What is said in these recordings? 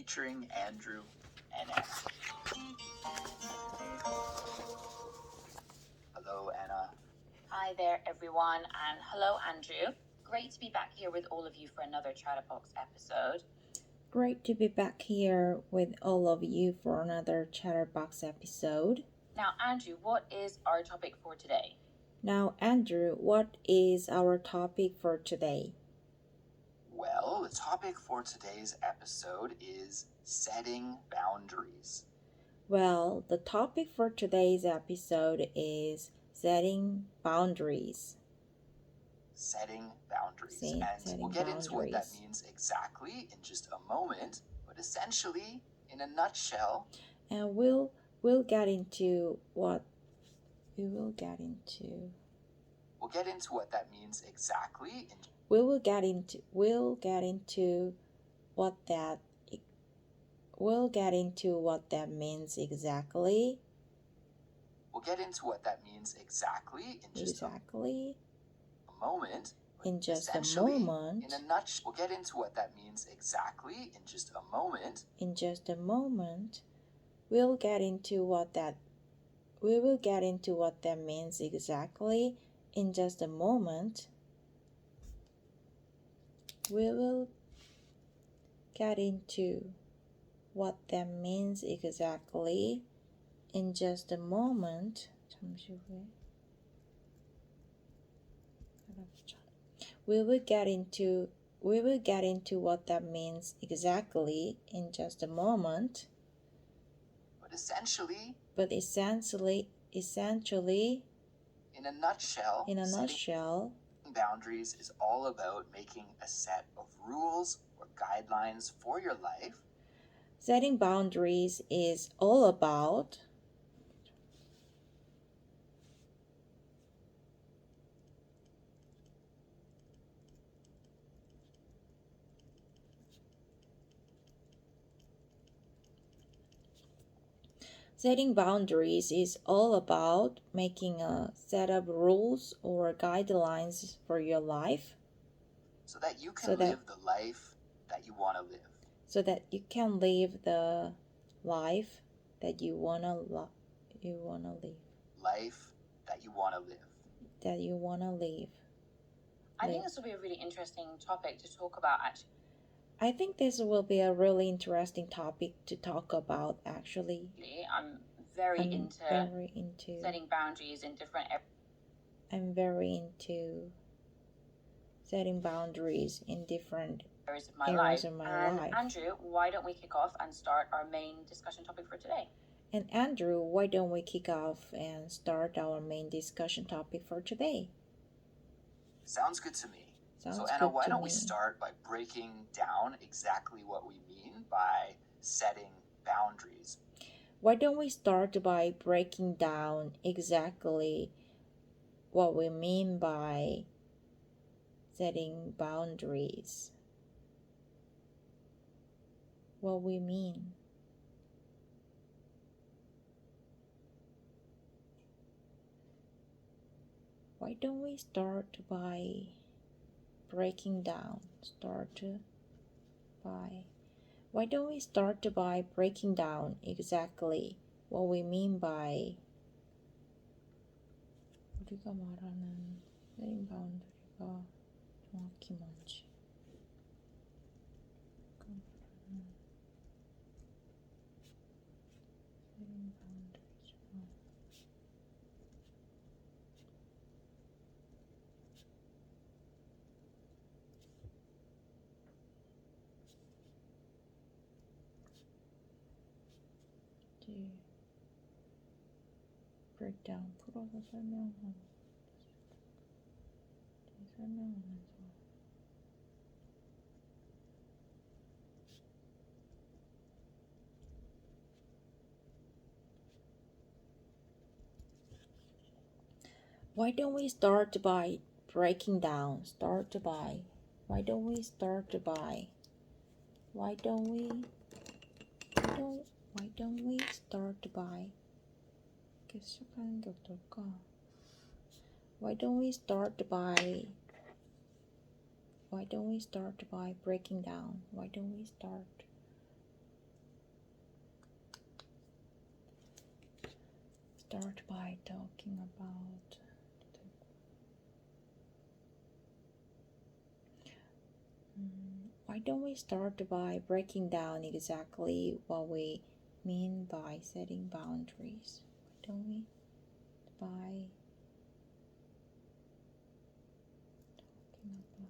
featuring Andrew and Anna. Hello, Anna. Hi there, everyone, and hello, Andrew. Great to be back here with all of you for another Chatterbox episode. Great to be back here with all of you for another Chatterbox episode. Now, Andrew, what is our topic for today? Now, Andrew, what is our topic for today? Well, the topic for today's episode is setting boundaries. Well, the topic for today's episode is setting boundaries. Setting boundaries. Setting we'll get into what that boundaries. means exactly in just a moment, but essentially, in a nutshell, And we'll get into what that means exactly. We'll get into what that means exactly in just a moment. In just a moment. In a nutshell, we'll get into what that means exactly in just a moment. In just a moment, we will get into what that means exactly in just a moment. We will get into what that means exactly in just a moment. 잠시 후에. We will get into what that means exactly in just a moment. But essentially, in a nutshell, setting boundaries is all about making a set of rules or guidelines for your life. Setting boundaries is all about making a set of rules or guidelines for your life. So that you can live the life that you want to live. So that you can live the life that you want to live. Life that you want to live. That you want to live. I think this will be a really interesting topic to talk about, actually. I think this will be a really interesting topic to talk about, actually. I'm very into setting boundaries in different areas. I'm very into setting boundaries in different areas of my life. Andrew, why don't we kick off and start our main discussion topic for today? And Andrew, why don't we kick off and start our main discussion topic for today? Sounds good to me. So Anna, why don't we start by breaking down exactly what we mean by setting boundaries? Why don't we start by breaking down exactly what we mean by setting boundaries? What we mean. Why don't we start by breaking down exactly what we mean by 우리가 말하는 setting boundary가 정확히 뭔지. setting boundaries. breakdown 풀어서 설명하면서 Why don't we start by breaking down? Why don't we start by 이렇게 시작하는 게 어떨까? Why don't we start by breaking down? Why don't we start start by talking about why don't we start by breaking down exactly what we mean by setting boundaries? Why don't we by talking about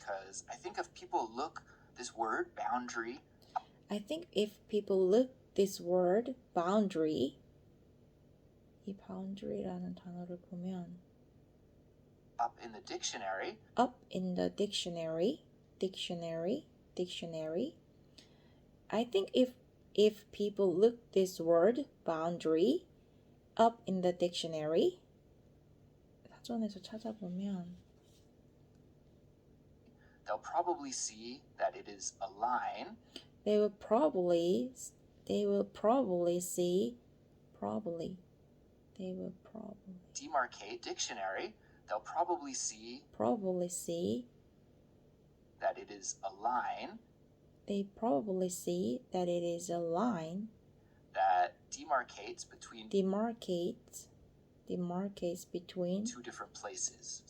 because I think if people look this word boundary, I think if people look this word boundary, 이 boundary라는 단어를 보면 up in the dictionary, dictionary. I think if people look this word boundary up in the dictionary, 사전에서 찾아보면 they'll probably see that it is a line. They will probably see Demarcate dictionary. They'll probably see that it is a line. They probably see that it is a line that demarcates between between two different places.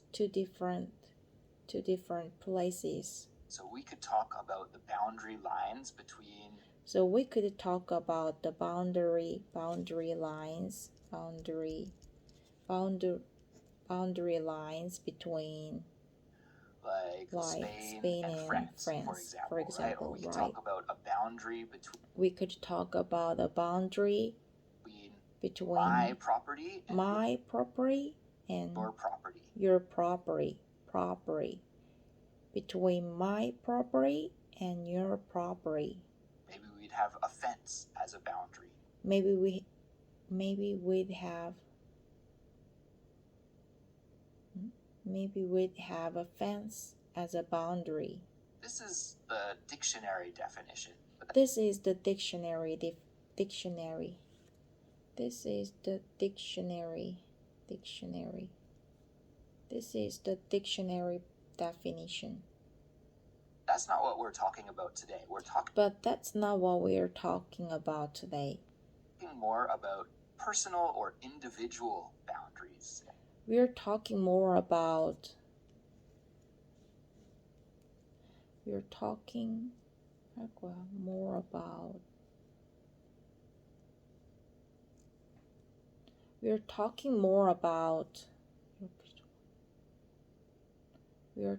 two different places. So we could talk about the boundary lines between boundary lines between like Spain and France, for example, right? Or we could talk about a boundary we could talk about a boundary between my property and your property. Between my property and your property. Maybe we'd have a fence as a boundary. Maybe we'd have a fence as a boundary. This is the dictionary definition. This is the dictionary dictionary. This is the dictionary definition. That's not what we're talking about today. But that's not what we are talking about today. More about personal or individual boundaries. We're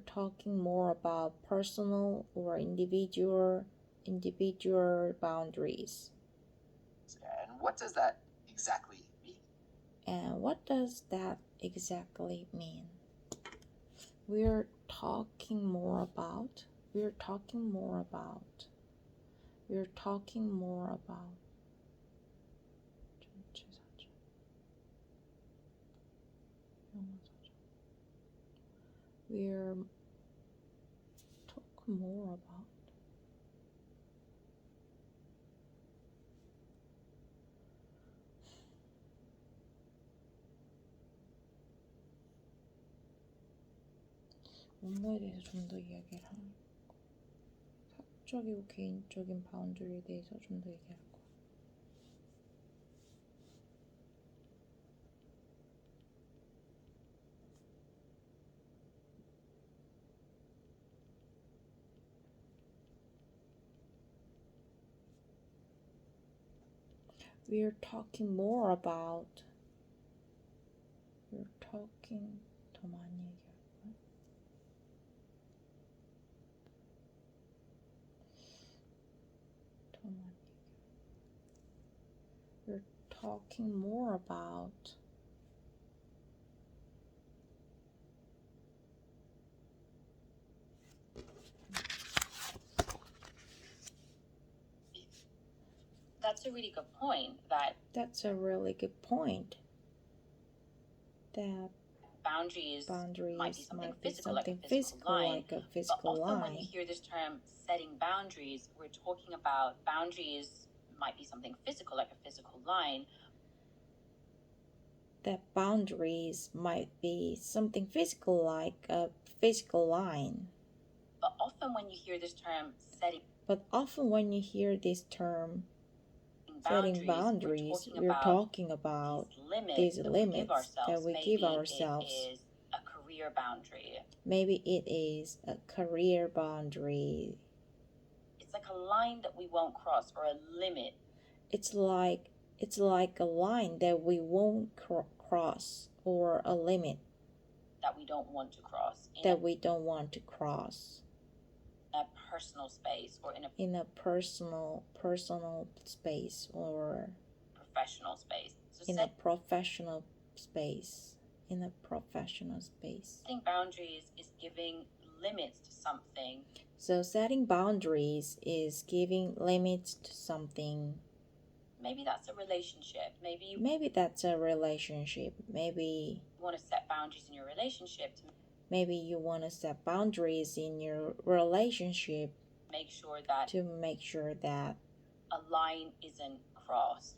talking more about personal or individual boundaries. And what does that exactly mean? We're talking more about 업무에 대해서 좀 더 이야기를 하고 사적이고 개인적인 바운더리에 대해서 좀 더 얘기할 거야. We're talking more about 더 많이 얘기할 거야. We're talking more about That's a really good point. That's a really good point. That boundaries might be something physical, like a physical but often line. when you hear this term setting boundaries, we're talking about boundaries might be something physical, like a physical line. that boundaries might be something physical like a physical line. But often when you hear this term setting setting boundaries, we're talking about these limits that we give ourselves. It is a career boundary. Maybe it is a career boundary. It's like a line that we won't cross, or a limit. It's like a line that we won't cross, or a limit that we don't want to cross. In a personal space, or in a personal space, or professional space. So in a professional space. Setting boundaries is giving limits to something. So setting boundaries is giving limits to something. Maybe that's a relationship. Maybe you want to set boundaries in your relationship. Maybe you want to set boundaries in your relationship to make sure that a line isn't crossed.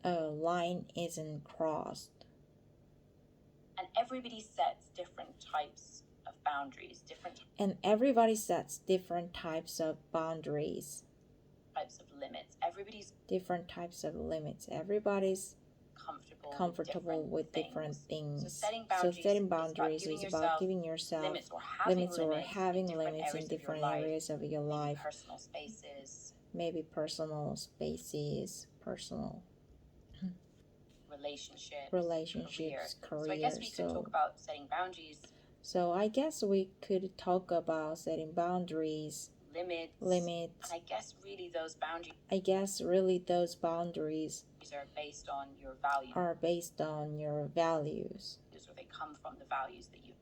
And everybody sets different types of boundaries, different types of limits. Different types of limits. Everybody's comfortable with different things. So setting boundaries is about giving yourself limits or having limits in different areas of your life. Maybe personal spaces, personal relationships, career. So I guess we could talk about setting boundaries. So I guess we could talk about setting boundaries. Limits. And I guess really those boundaries are based on your values.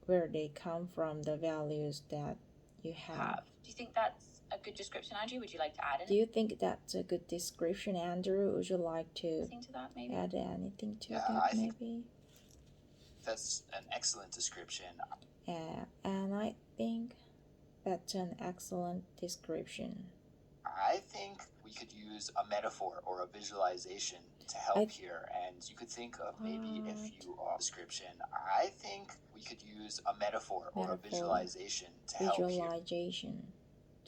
Where they come from the values that you have. Do you think that's a good description, Andrew? Would you like to add anything? Do you think that's a good description, Andrew? Would you like to that, maybe? add anything to Yeah, that, I think maybe? that's an excellent description. And I think that's an excellent description. I think we could use a metaphor or a visualization to help here, and you could think of maybe if you are description. I think we could use a metaphor or a visualization to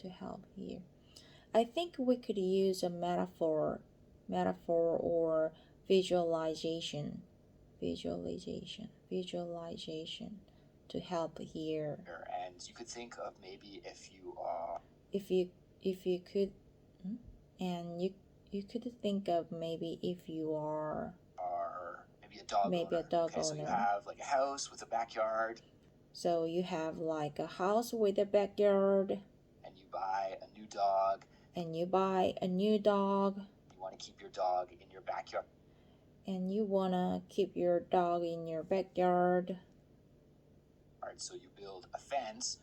help here. I think we could use a metaphor or visualization to help here. And you could think of maybe you could think of maybe if you are maybe a dog owner. So you have like a house with a backyard. So you have like a house with a backyard. And you buy a new dog. You want to keep your dog in your backyard. So you build a fence.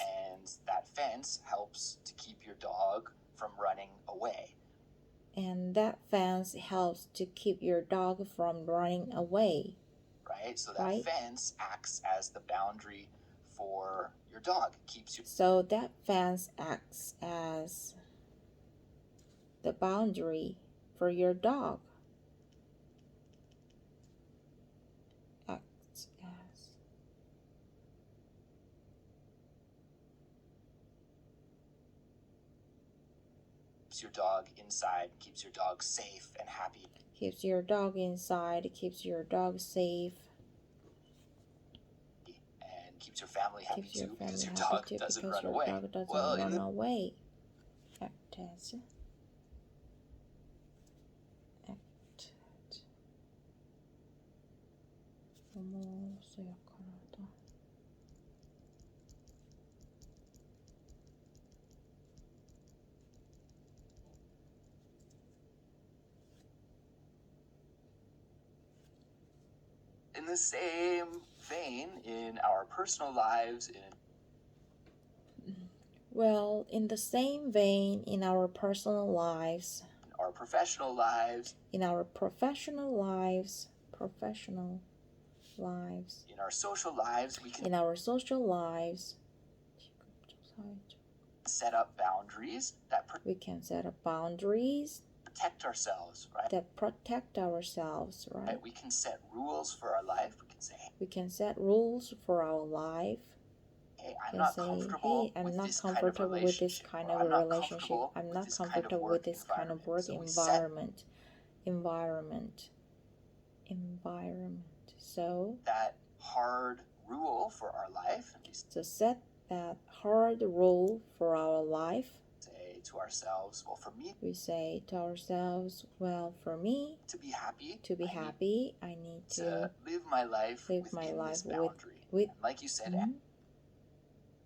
And that fence helps to keep your dog from running away. Right? So that fence acts as the boundary for your dog. So that fence acts as the boundary for your dog. Keeps your dog inside, keeps your dog safe and happy. Keeps your dog safe. And keeps your family happy too, because your dog doesn't run away. In the same vein, in our personal lives, in our professional lives, in our social lives, we can set up boundaries protect ourselves, right? That protect ourselves, right? We can set rules for our life. We can say, We can set rules for our life. hey, I'm not comfortable with this kind of relationship. I'm not comfortable with this kind of work environment. So that hard rule for our life. So set that hard rule for our life. Say to ourselves, well, for me. We say to ourselves, well, for me. To be happy. I need to live my life within this boundary. Like you said,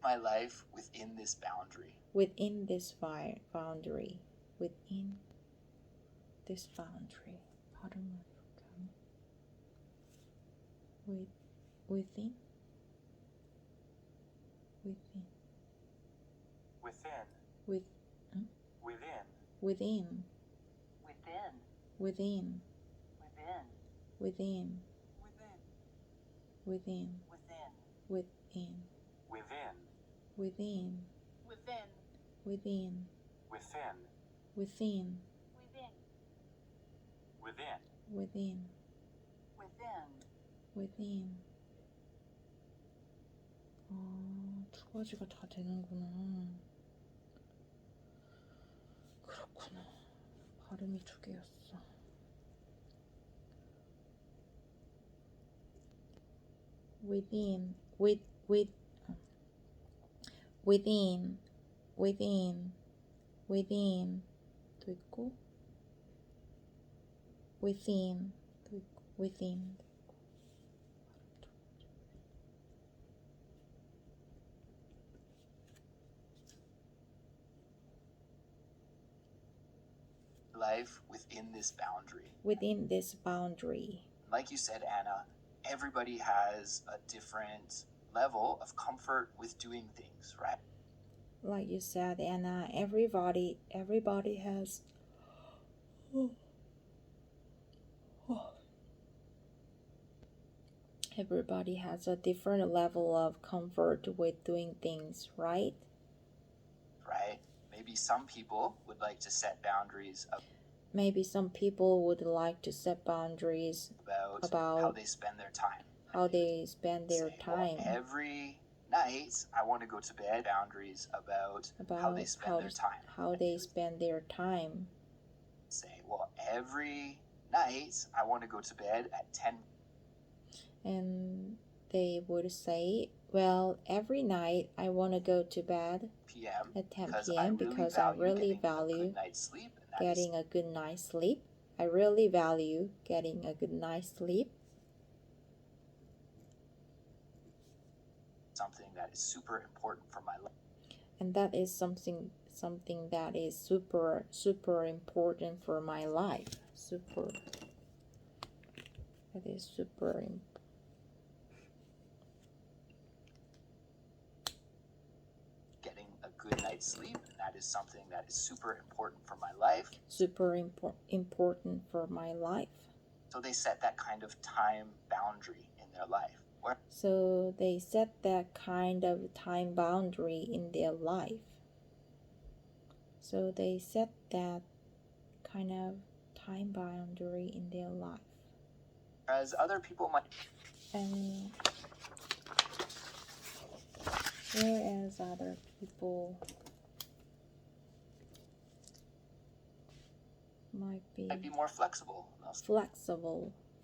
my life within this boundary. Within this boundary. Within this boundary. Within. 두 가지가 다 되는구나. 그렇구나. 발음이 두 개였어. within 도 있고 within 도 있고 within life within this boundary. Within this boundary. Like you said, Anna, everybody has a different level of comfort with doing things, right? Like you said, Anna, everybody has everybody has a different level of comfort with doing things, right? Right. Maybe some people would like to set boundaries Maybe some people would like to set boundaries about how they spend their time. Well, every night I want to go to bed. Boundaries about how they spend their time. How they spend their time. Say, well, every night I want to go to bed at 10. And they would say, well, every night I want to go to bed p.m. at 10 p.m. because I really value getting a good night's sleep. I really value getting a good night's sleep. Something that is super important for my life. And that is something that is super important for my life. That is super important. Getting a good night's sleep, and that is something that is super important for my life. Important for my life. So they set that kind of time boundary in their life. So they set that kind of time boundary in their life. So they set that kind of time boundary in their life. Whereas other people might. And whereas other people might be more flexible.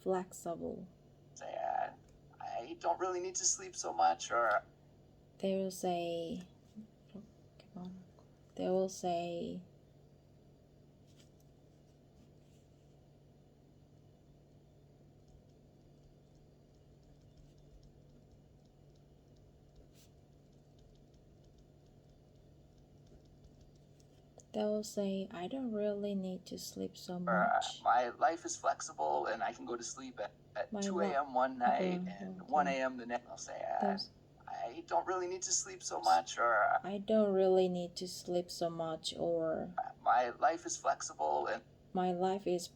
Flexible. Say, I don't really need to sleep so much, or they will say, I don't really need to sleep so much. My life is flexible and I can go to sleep at 2 a.m. one night and 1 a.m. the next. I'll say, I don't really need to sleep so much, or I don't really need to sleep so much, or my life is flexible and my life is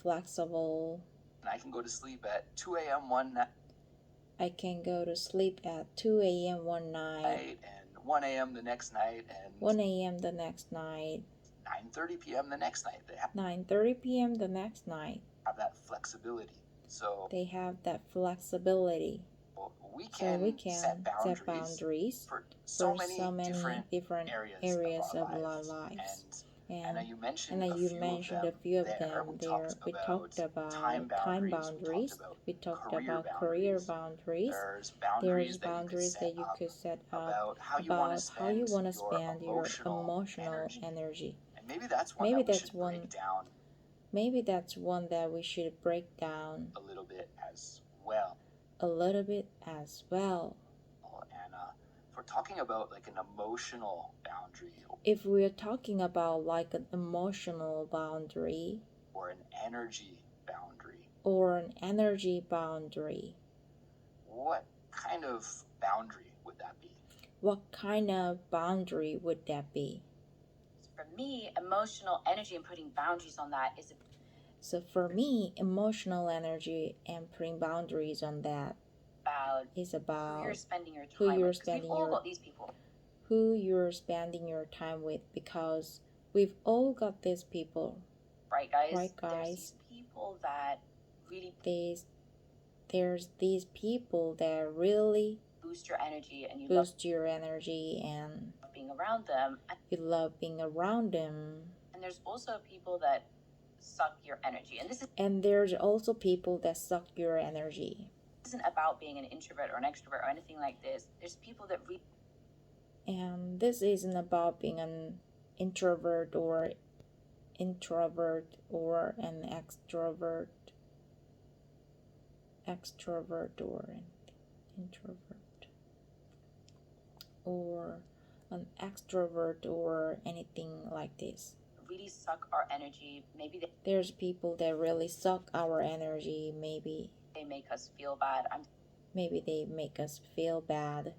flexible. And I can go to sleep at 2 a.m. one night. I can go to sleep at 2 a.m. one night. And 1 a.m. the next night. And 1 a.m. the next night. 9:30 p.m. the next night. They 9:30 p.m. the next night. have that flexibility. So They have that flexibility. we can set boundaries for so many different areas of our lives. And you mentioned a few of them there. We talked about time boundaries. We talked about career boundaries. There's boundaries that you could set up about how you want to spend your emotional energy. And maybe that's one that we should break down a little bit as well. And if we're talking about like an emotional boundary, if we're talking about like an emotional boundary or an energy boundary, what kind of boundary would that be? For me, emotional energy and putting boundaries on that is So for me, emotional energy and putting boundaries on that is about who you're spending your time with. We've all got these people. Who you're spending your time with, because we've all got these people. Right, guys? There's these people that really there's these people that really boost your energy and you love being around them. You love being around them. And there's also people that suck your energy. And there's also people that suck your energy. This isn't about being an introvert or an extrovert or anything like this. There's people that and this isn't about being an introvert or an extrovert or an introvert or anything like this. Really suck our energy. There's people that really suck our energy. Maybe they make us feel bad. Maybe they make us feel bad.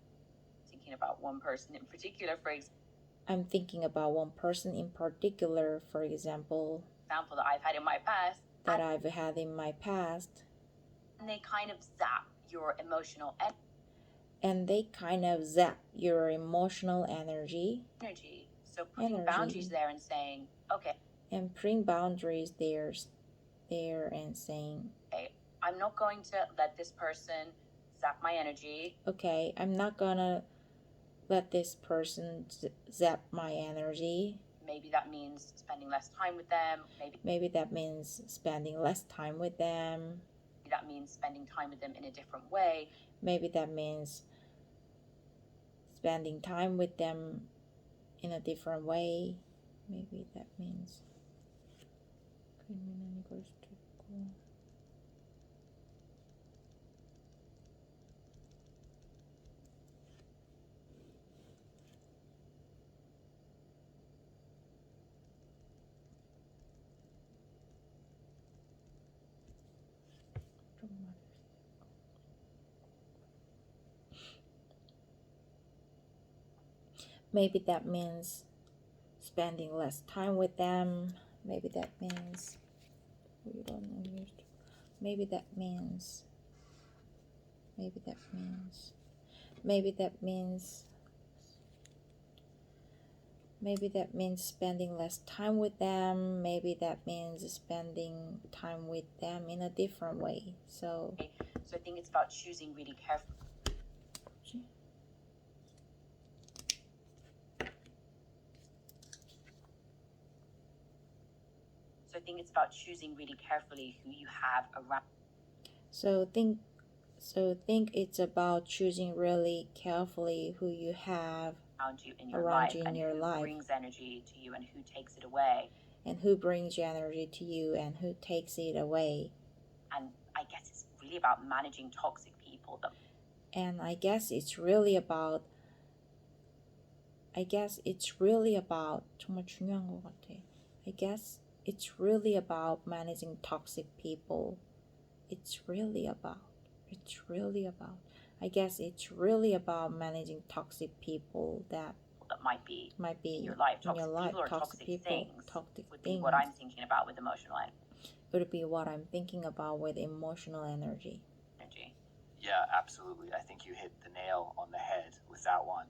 Thinking about one person in particular, I'm thinking about one person in particular, for example. That I've had in my past. And they kind of zap your emotional energy. So putting boundaries there and saying, okay. And putting boundaries there and saying, okay, I'm not going to let this person zap my energy. Okay, I'm not gonna let this person zap my energy. Maybe that means spending less time with them. Maybe that means spending less time with them. Maybe that means spending time with them in a different way. Maybe that means spending time with them in a different way. Maybe that means maybe that means spending less time with them. Maybe that means maybe that means spending less time with them. Maybe that means spending time with them in a different way. So I think it's about choosing really carefully. So I think it's about choosing really carefully who you have around. So think it's about choosing really carefully who you have around you in your life, and who brings energy to you and who takes it away. And who brings energy to you and who takes it away. And I guess it's really about managing toxic people. And I guess it's really about 정말 중요한 것 같아. I guess it's really about managing toxic people. I guess it's really about managing toxic people that might be in your life. Toxic things would be what I'm thinking about with emotional energy. Would be what I'm thinking about with emotional energy. Yeah, absolutely. I think you hit the nail on the head with that one.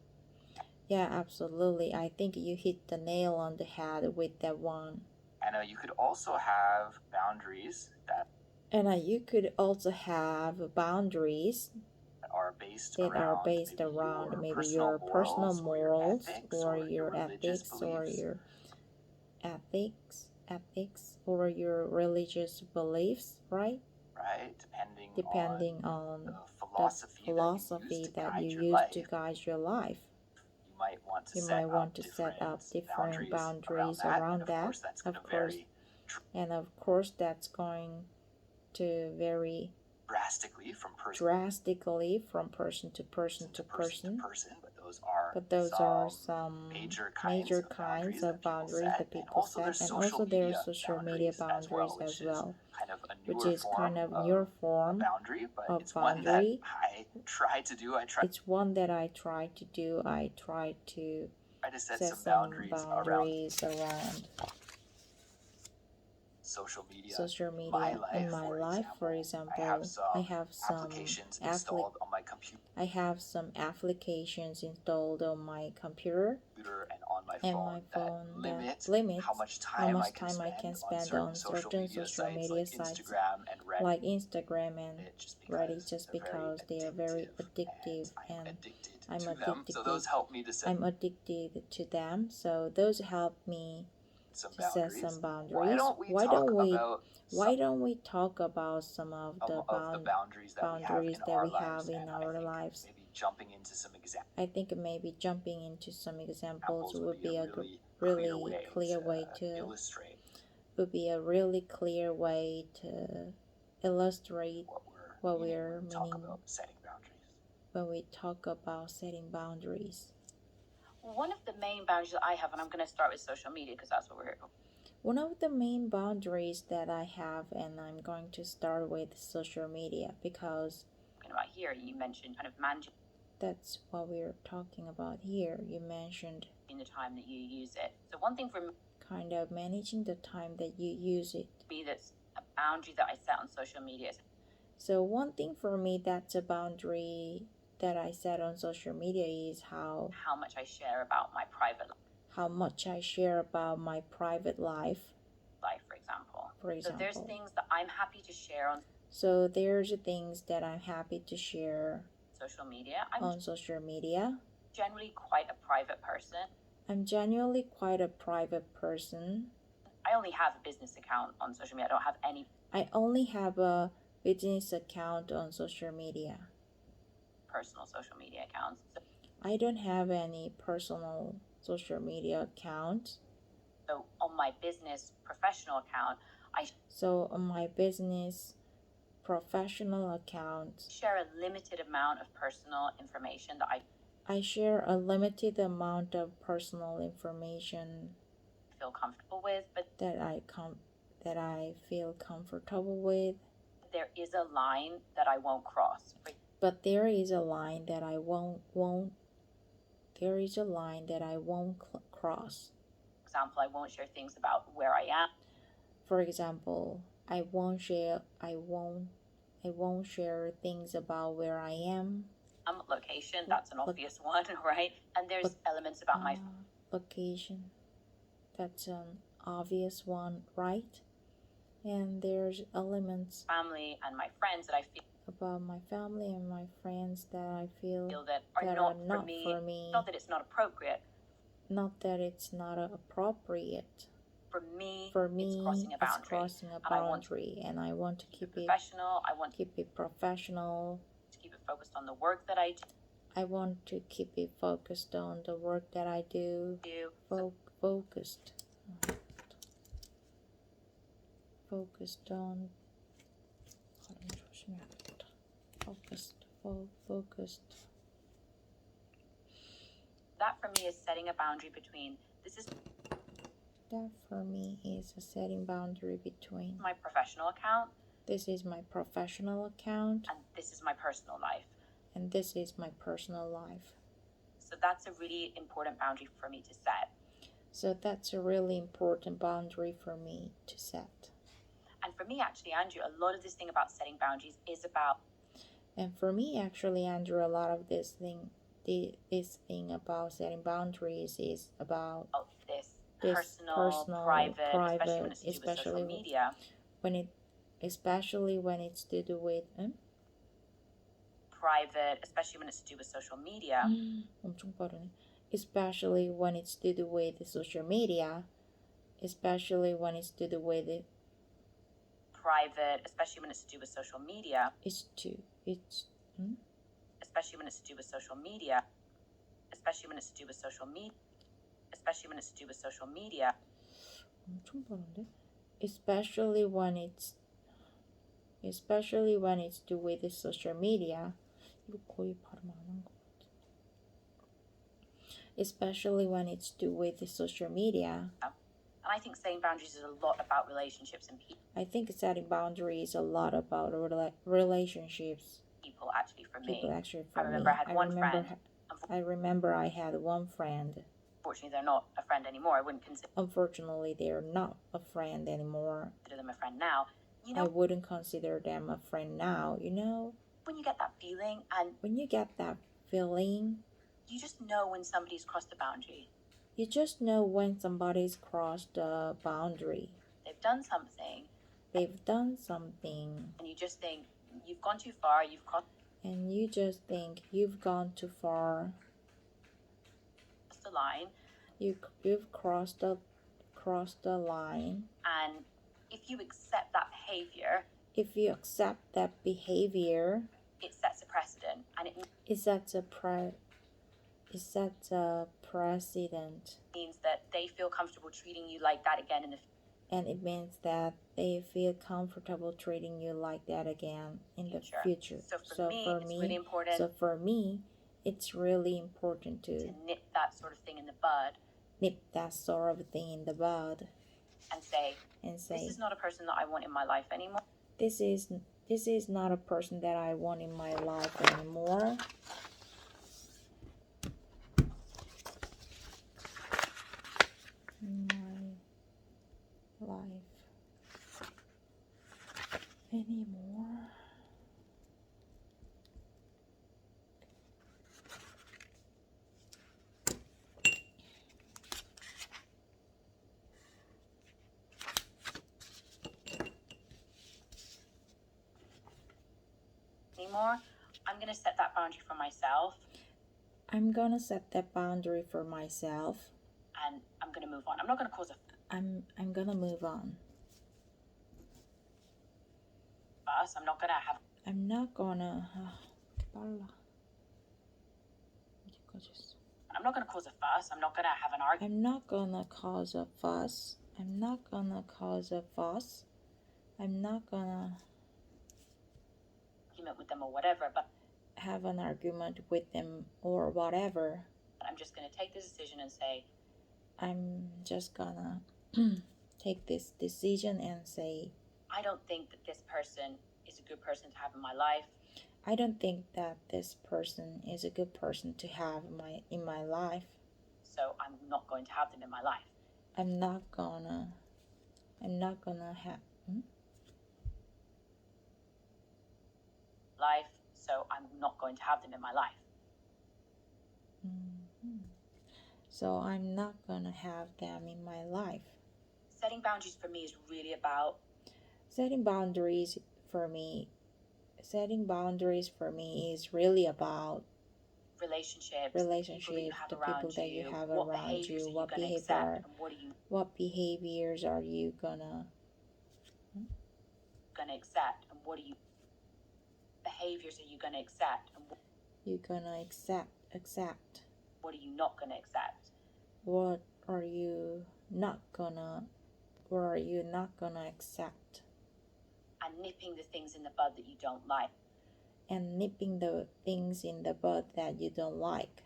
Yeah, absolutely. I think you hit the nail on the head with that one. And you could also have boundaries that you could also have boundaries are based that are based maybe around maybe your personal morals or your ethics or your ethics or your religious beliefs, right? Right, Depending on the philosophy that you use to guide your life. You might want to set up different boundaries around that, of course. And of course, that's going to vary drastically from person to person. But those are some major kinds of boundaries that people set. And also there are social media boundaries as well, which is kind of newer form of boundary. It's one that I try to do. I try to set some boundaries around social media in my life. For example, I have some applications installed on my computer. I have some applications installed on my computer and on my phone that limit how much time I can spend on certain social media sites like Instagram and Reddit, just because they are very addictive and I'm addicted. So those help me to set I'm addicted to them. So those help me to set some boundaries. Why don't we talk about some of the boundaries that we have in our lives? I think maybe jumping into some examples would be a really clear way to illustrate what we're meaning when we talk about setting boundaries. One of the main boundaries that I have, and I'm going to start with social media because that's what we're here for. One of the main boundaries that I have, and I'm going to start with social media because about here, you mentioned kind of managing. That's what we're talking about here. You mentioned in the time that you use it. So one thing for me, kind of managing the time that you use it. That's a boundary that I set on social media. So one thing for me that's a boundary that I set on social media is how much I share about my private life. How much I share about my private life. For example. So there's things that I'm happy to share on. So there's things that I'm happy to share on social media. Generally quite a private person. I'm genuinely quite a private person. I only have a business account on social media. I don't have any. I only have a business account on social media. Personal social media accounts. I don't have any personal social media accounts. So on my business professional account, I share a limited amount of personal information that I share a limited amount of personal information feel comfortable with, but that I feel comfortable with. There is a line that I won't cross. But there is a line that I won't cross. For example, I won't share things about where I am. For example, I won't share things about where I am. Location, that's an obvious one, right? And there's elements about my location. That's an obvious one, right? And there's elements family and my friends that I feel about my family and my friends that I feel that are not for me. Not that it's not appropriate. Not that it's not appropriate. For me, it's crossing a boundary, and I want to keep it professional. I want to keep it professional. To keep it focused on the work that I do. I want to keep it focused on the work that I do. Focused on. Focused. That for me is setting a boundary between setting boundary between my professional account. This is my professional account. And this is my personal life. So that's a really important boundary for me to set. And for me, actually, Andrew, a lot of this thing about setting boundaries is about. And for me, actually, Andrew, a lot of this thing this thing about setting boundaries is about this this personal, private, especially when it's to do with social media. especially when it's to do with Private, especially when it's to do with social media. 엄청 빠르네. Especially when it's to do with social media. Especially when it's to do with it. Private, especially when it's to do with social media. Especially when it's to do with social media. Especially when it's to do with social media. Especially when it's to do with social media. 엄청 빠른데? Especially when it's to do with the social media. 이거 거의 발음 안 한 것 같아. Especially when it's to do with the social media. And I think setting boundaries is a lot about relationships and people. I think setting boundaries is a lot about relationships. People actually for me. I remember I had one friend. Unfortunately, they're not a friend anymore. I wouldn't consider. Unfortunately, they're not a friend anymore. Them a friend now. You know, I wouldn't consider them a friend now. You know. When you get that feeling, you just know when somebody's crossed the boundary. You just know when somebody's crossed the boundary. They've done something. And you just think, you've gone too far, you've crossed. And you just think you've gone too far. The line. You've crossed the line. And if you accept that behavior, it sets a precedent, and it sets a precedent. Means that they feel comfortable treating you like that again in the future. And it means that they feel comfortable treating you like that again in the future. So for me, it's really important to nip that sort of thing in the bud. And say, this is not a person that I want in my life anymore. This is not a person that I want in my life anymore. Anymore. I'm gonna set that boundary for myself. I'm gonna set that boundary for myself. And I'm gonna move on. I'm not gonna cause a. I'm gonna move on. Fuss. I'm not gonna have. I'm not gonna. I'm not gonna cause a fuss. I'm not gonna have an argument. I'm not gonna cause a fuss. I'm not gonna cause a fuss. I'm not gonna argument with them or whatever, but have an argument with them or whatever. I'm just gonna take the decision and say, I'm just gonna take this decision and say, I don't think that this person is a good person to have in my life. I don't think that this person is a good person to have in my life. So I'm not going to have them in my life. I'm not gonna have life. So I'm not going to have them in my life. So I'm not gonna have them in my life. Setting boundaries for me is really about. Setting boundaries for me is really about relationships, the people that you have around you, what behaviors are you gonna accept, and what behaviors are you gonna accept, and you're gonna accept. What are you not gonna accept? What are you not gonna accept? And nipping the things in the bud that you don't like.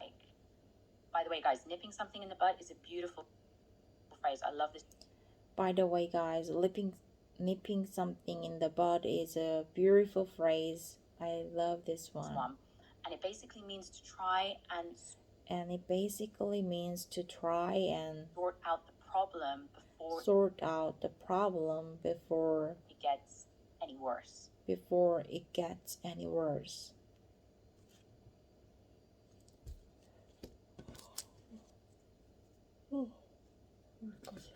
By the way, guys, nipping something in the bud is a beautiful phrase. I love this. By the way, guys, nipping something in the bud is a beautiful phrase. I love this one. And it basically means to try and sort out the problem before it gets any worse. 여기까지.